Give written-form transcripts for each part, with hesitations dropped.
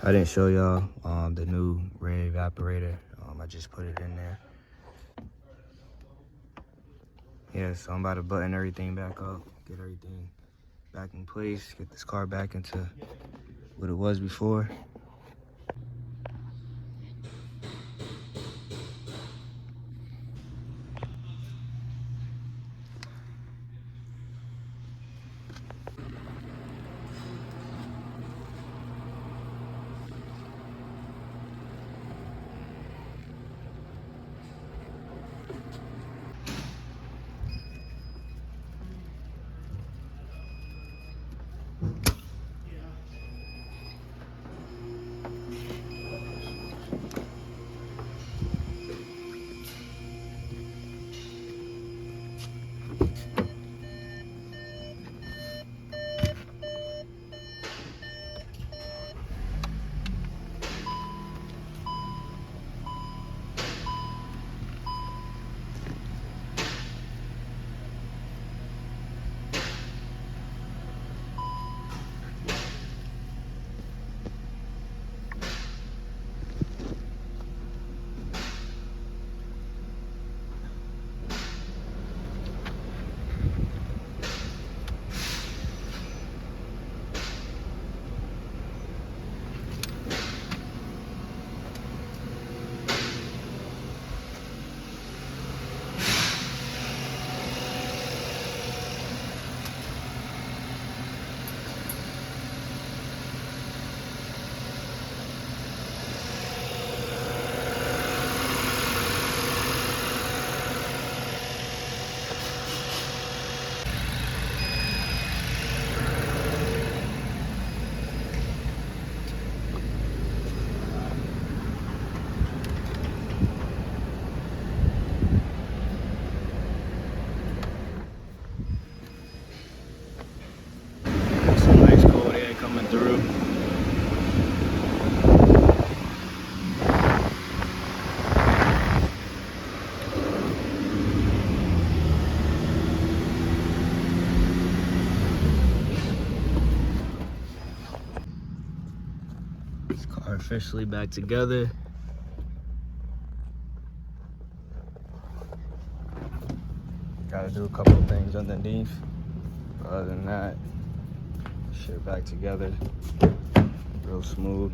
I didn't show y'all the new rear evaporator. I just put it in there. Yeah, so I'm about to button everything back up, get everything back in place, get this car back into what it was before. Some nice cold air coming through. This car officially back together. Gotta do a couple of things underneath. But other than that, shit back together. Real smooth.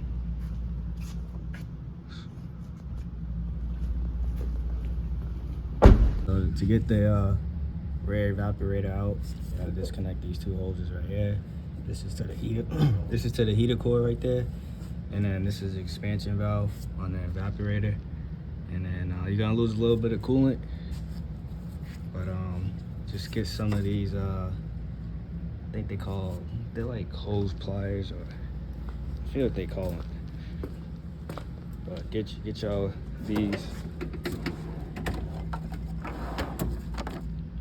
So to get the rear evaporator out, you gotta disconnect these two hoses right here. This is to the heater. This is to the heater core right there, and then this is the expansion valve on the evaporator. And then you're gonna lose a little bit of coolant, but just get some of these. I think they're like hose pliers, or I forget what they call them. But get y'all these.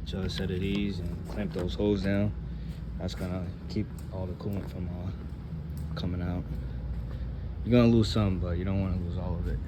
Get y'all a set of these and clamp those hoses down. That's gonna keep all the coolant from coming out. You're gonna lose some, but you don't want to lose all of it.